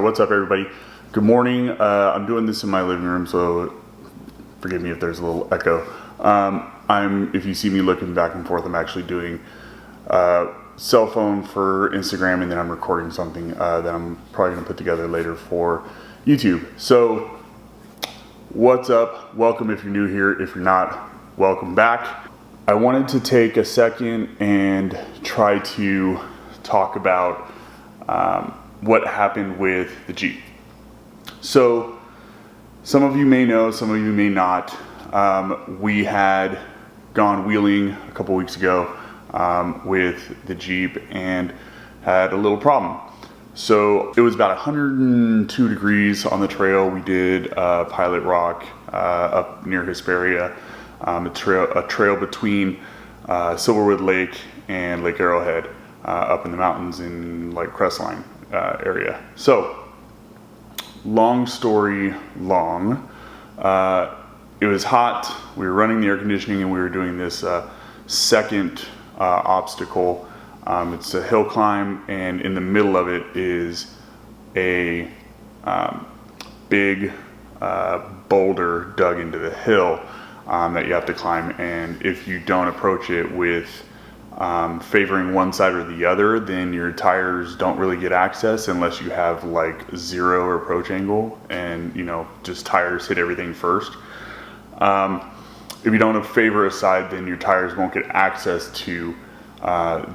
what's up everybody? Good morning. I'm doing this in my living room, so forgive me if there's a little echo. If you see me looking back and forth, I'm actually doing cell phone for Instagram, and then I'm recording something that I'm probably gonna put together later for YouTube. So what's up? Welcome if you're new here. If you're not, welcome back. I wanted to take a second and try to talk about what happened with the Jeep. So some of you may know, some of you may not. We had gone wheeling a couple weeks ago with the Jeep and had a little problem. So it was about 102 degrees on the trail. We did Pilot Rock up near Hesperia, a trail between Silverwood Lake and Lake Arrowhead, up in the mountains in like Crestline area. So long story long, it was hot. We were running the air conditioning and we were doing this second obstacle. It's a hill climb, and in the middle of it is a big boulder dug into the hill that you have to climb. And if you don't approach it with favoring one side or the other, then your tires don't really get access unless you have like zero approach angle and, you know, just tires hit everything first. If you don't favor a side, then your tires won't get access to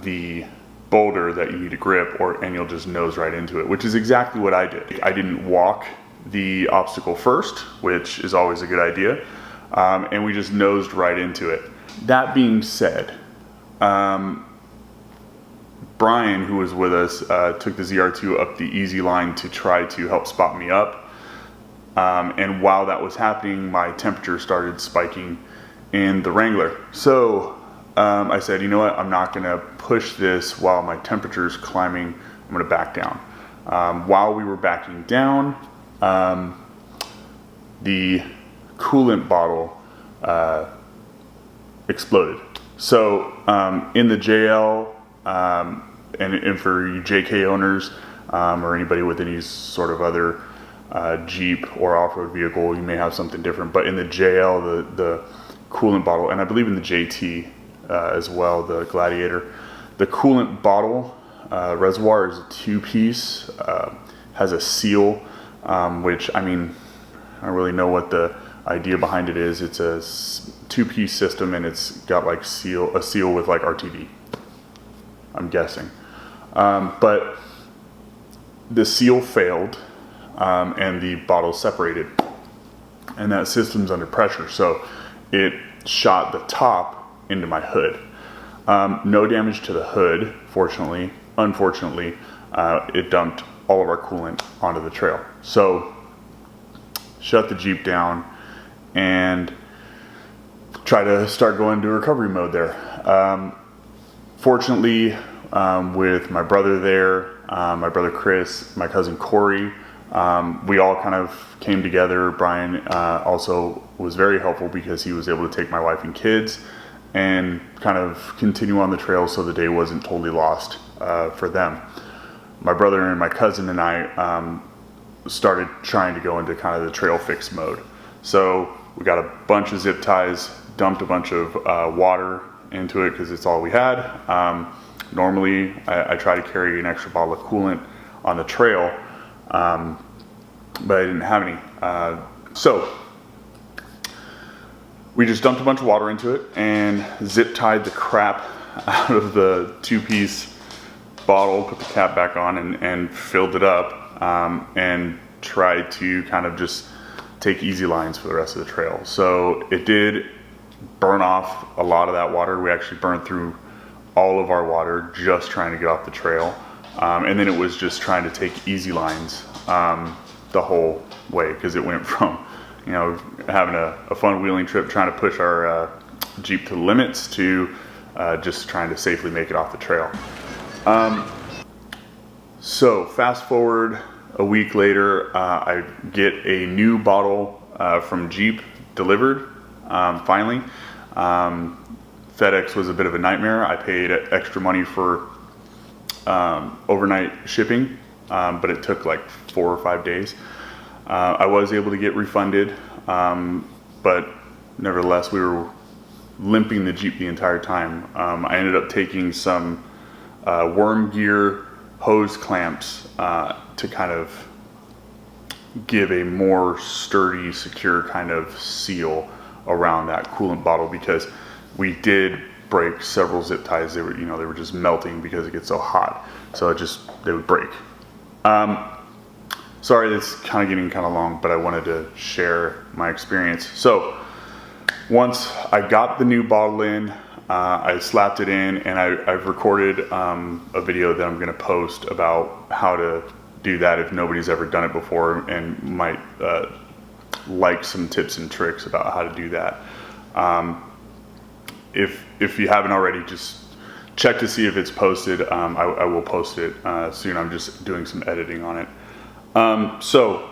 the boulder that you need to grip, and you'll just nose right into it, which is exactly what I did. I didn't walk the obstacle first, which is always a good idea, and we just nosed right into it. That being said, Brian, who was with us, took the ZR2 up the easy line to try to help spot me up. And while that was happening, my temperature started spiking in the Wrangler. So I said, you know what, I'm not gonna push this while my temperature's climbing. I'm gonna back down. While we were backing down, the coolant bottle exploded. So in the JL, and for you JK owners, or anybody with any sort of other Jeep or off-road vehicle, you may have something different, but in the JL, the coolant bottle, and I believe in the JT as well, the Gladiator, the coolant bottle reservoir is a two-piece, has a seal, which, I mean, I don't really know what the idea behind it is. It's a two-piece system, and it's got like a seal with like RTD, I'm guessing. But the seal failed, and the bottle separated, and that system's under pressure, so it shot the top into my hood. No damage to the hood, fortunately. Unfortunately, it dumped all of our coolant onto the trail. So shut the Jeep down and try to start going to recovery mode there. Fortunately, with my brother there, my brother Chris, my cousin Corey, we all kind of came together. Brian also was very helpful because he was able to take my wife and kids and kind of continue on the trail so the day wasn't totally lost for them. My brother and my cousin and I started trying to go into kind of the trail fix mode. So we got a bunch of zip ties, dumped a bunch of water into it because it's all we had. Normally I try to carry an extra bottle of coolant on the trail, but I didn't have any. So we just dumped a bunch of water into it and zip tied the crap out of the two-piece bottle, put the cap back on, and filled it up, and tried to kind of just take easy lines for the rest of the trail. So it did burn off a lot of that water. We actually burned through all of our water just trying to get off the trail. And then it was just trying to take easy lines the whole way, because it went from, you know, having a fun wheeling trip trying to push our Jeep to the limits to just trying to safely make it off the trail. So fast forward a week later, I get a new bottle from Jeep delivered, finally. FedEx was a bit of a nightmare. I paid extra money for overnight shipping, but it took like 4 or 5 days. I was able to get refunded, but nevertheless, we were limping the Jeep the entire time. I ended up taking some worm gear hose clamps to kind of give a more sturdy, secure kind of seal around that coolant bottle, because we did break several zip ties. They were just melting because it gets so hot. So they would break. Sorry, that's kind of getting kind of long, but I wanted to share my experience. So once I got the new bottle in, I slapped it in, and I've recorded a video that I'm going to post about how to do that if nobody's ever done it before, and might like some tips and tricks about how to do that. If you haven't already, just check to see if it's posted. I will post it soon. I'm just doing some editing on it. So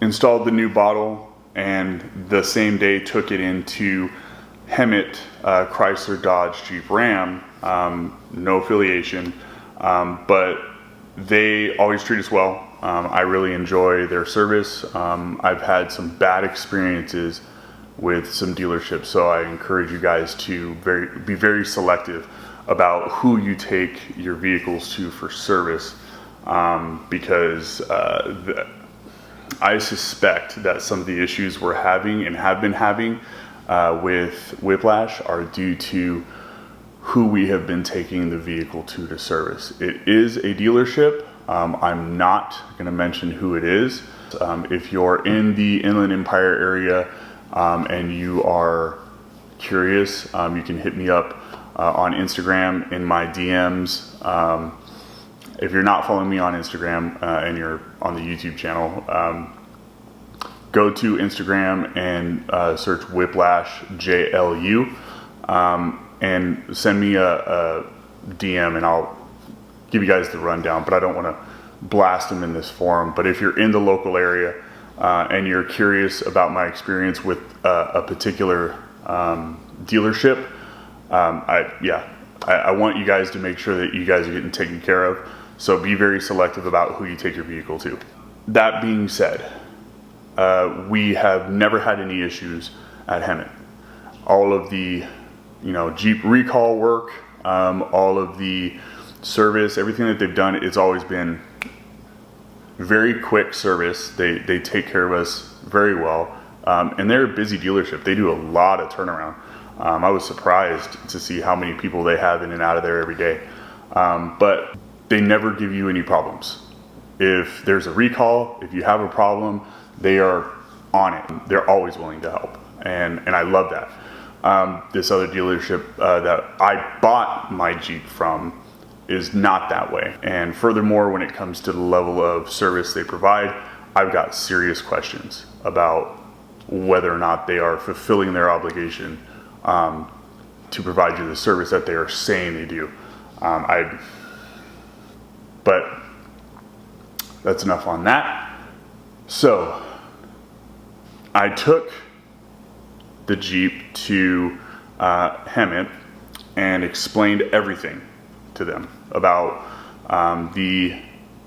installed the new bottle, and the same day took it into Hemet, Chrysler, Dodge, Jeep, Ram. No affiliation, but they always treat us well. I really enjoy their service. I've had some bad experiences with some dealerships, so I encourage you guys to be very selective about who you take your vehicles to for service, because I suspect that some of the issues we're having and have been having with Whiplash are due to who we have been taking the vehicle to service. It is a dealership. I'm not going to mention who it is. If you're in the Inland Empire area and you are curious, you can hit me up on Instagram in my DMs. If you're not following me on Instagram and you're on the YouTube channel, go to Instagram and search Whiplash JLU, and send me a DM, and I'll give you guys the rundown, but I don't want to blast them in this forum. But if you're in the local area and you're curious about my experience with a particular dealership, I want you guys to make sure that you guys are getting taken care of. So be very selective about who you take your vehicle to. That being said, we have never had any issues at Hemet. All of the Jeep recall work, all of the service, everything that they've done, it's always been very quick service. They take care of us very well, and they're a busy dealership. They do a lot of turnaround. I was surprised to see how many people they have in and out of there every day, but they never give you any problems. If there's a recall, if you have a problem, they are on it. They're always willing to help, and I love that. This other dealership that I bought my Jeep from is not that way. And furthermore, when it comes to the level of service they provide, I've got serious questions about whether or not they are fulfilling their obligation to provide you the service that they are saying they do. But that's enough on that. So I took the Jeep to Hemet and explained everything to them about the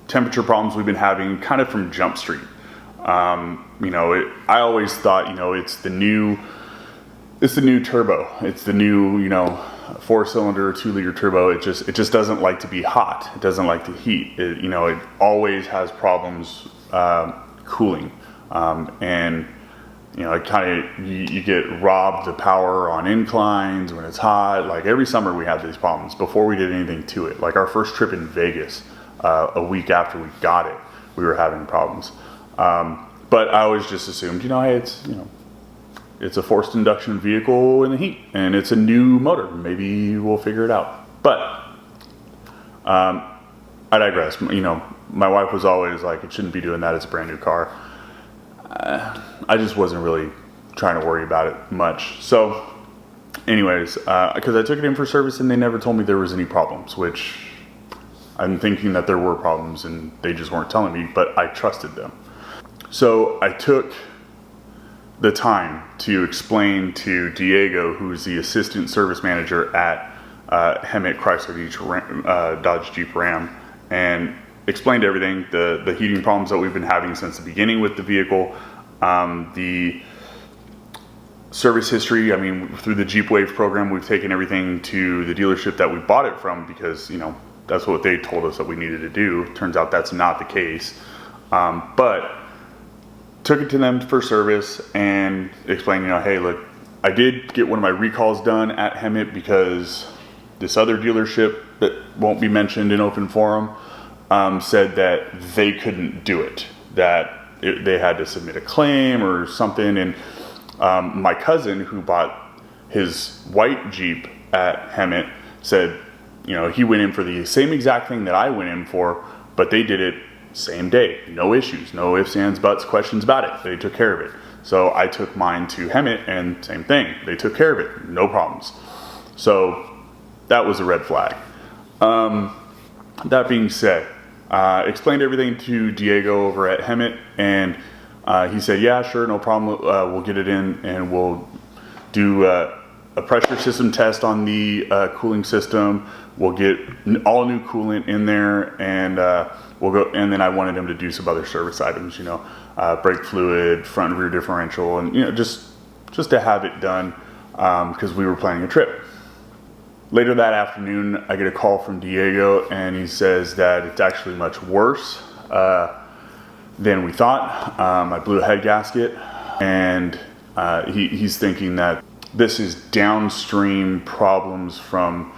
temperature problems we've been having kind of from Jump Street. I always thought, it's the new turbo. It's the new, 4-cylinder, 2-liter turbo. It just doesn't like to be hot. It doesn't like to heat. It always has problems cooling. And you get robbed the power on inclines when it's hot. Like every summer we had these problems before we did anything to it. Like our first trip in Vegas, a week after we got it, we were having problems. But I always just assumed, hey, it's a forced induction vehicle in the heat, and it's a new motor. Maybe we'll figure it out. But I digress. My wife was always like, it shouldn't be doing that. It's a brand new car. I just wasn't really trying to worry about it much. So anyways, because I took it in for service and they never told me there was any problems, which I'm thinking that there were problems and they just weren't telling me, but I trusted them. So I took the time to explain to Diego, who's the assistant service manager at Hemet, Chrysler, Dodge, Jeep, Ram, and explained everything, the heating problems that we've been having since the beginning with the vehicle, the service history. I mean, through the Jeep Wave program, we've taken everything to the dealership that we bought it from, because, you know, that's what they told us that we needed to do. Turns out that's not the case. But took it to them for service and explained, you know, hey, look, I did get one of my recalls done at Hemet because this other dealership that won't be mentioned in open forum said that they couldn't do it, that they had to submit a claim or something. And my cousin, who bought his white Jeep at Hemet, said, you know, he went in for the same exact thing that I went in for, but they did it same day, no issues, no ifs, ands, buts, questions about it. They took care of it. So I took mine to Hemet, and same thing, they took care of it, no problems. So that was a red flag. That being said, explained everything to Diego over at Hemet, and he said, yeah, sure, no problem, we'll get it in, and we'll do a pressure system test on the cooling system. We'll get all new coolant in there, and we'll go. And then I wanted him to do some other service items, you know, brake fluid, front and rear differential, and, you know, just to have it done, because we were planning a trip. Later that afternoon, I get a call from Diego, and he says that it's actually much worse than we thought. I blew a head gasket, and he's thinking that this is downstream problems from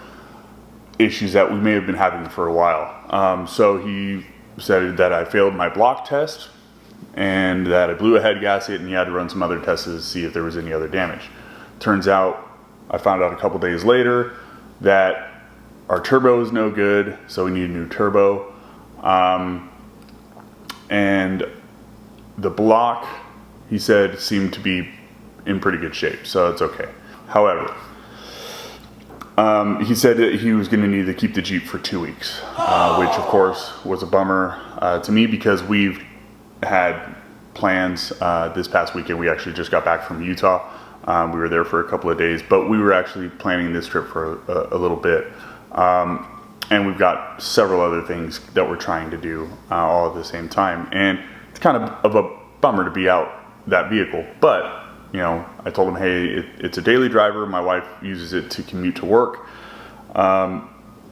issues that we may have been having for a while. So he said that I failed my block test and that I blew a head gasket, and he had to run some other tests to see if there was any other damage. Turns out, I found out a couple days later that our turbo is no good, so we need a new turbo. And the block, he said, seemed to be in pretty good shape, so it's okay. However, he said that he was going to need to keep the Jeep for 2 weeks, which of course was a bummer to me, because we've had plans this past weekend. We actually just got back from Utah. We were there for a couple of days, but we were actually planning this trip for a little bit. And we've got several other things that we're trying to do all at the same time. And it's kind of a bummer to be out that vehicle, but you know, I told him, hey, it's a daily driver. My wife uses it to commute to work.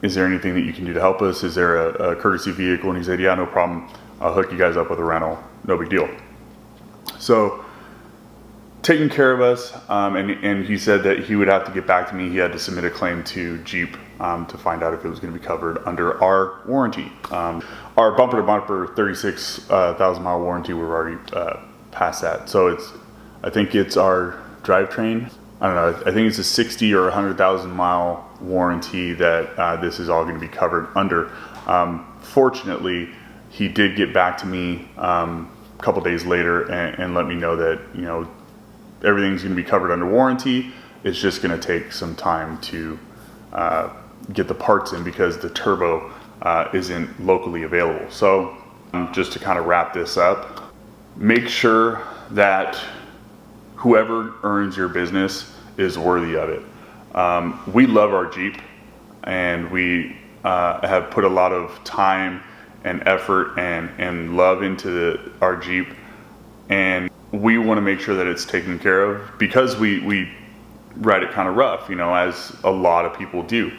Is there anything that you can do to help us? Is there a courtesy vehicle? And he said, yeah, no problem. I'll hook you guys up with a rental. No big deal. So taking care of us, and he said that he would have to get back to me. He had to submit a claim to Jeep to find out if it was going to be covered under our warranty. Our bumper-to-bumper 36,000 mile warranty, we're already past that. So I think it's our drivetrain. I don't know. I think it's a 60 or 100,000 mile warranty that this is all going to be covered under. Fortunately, he did get back to me a couple days later and let me know that, you know, everything's going to be covered under warranty. It's just going to take some time to get the parts in, because the turbo isn't locally available. So just to kind of wrap this up, make sure that whoever earns your business is worthy of it. We love our Jeep, and we have put a lot of time and effort and love into our Jeep, and we want to make sure that it's taken care of, because we ride it kind of rough, you know, as a lot of people do.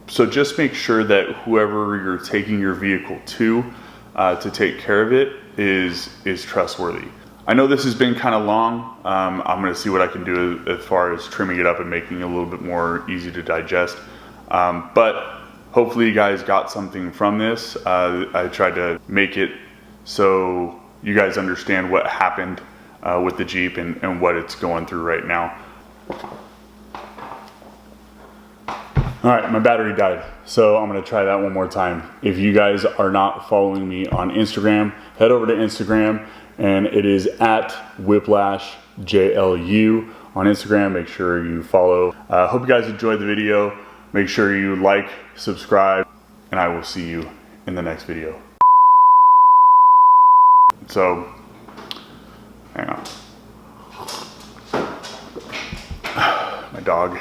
So just make sure that whoever you're taking your vehicle to take care of it is trustworthy. I know this has been kind of long. I'm going to see what I can do as far as trimming it up and making it a little bit more easy to digest. But hopefully you guys got something from this. I tried to make it so you guys understand what happened with the Jeep and what it's going through right now. All right, my battery died, so I'm gonna try that one more time. If you guys are not following me on Instagram, head over to Instagram, and it is at Whiplash JLU on Instagram. Make sure you follow. Hope you guys enjoyed the video. Make sure you like, subscribe, and I will see you in the next video. So, hang on. My dog.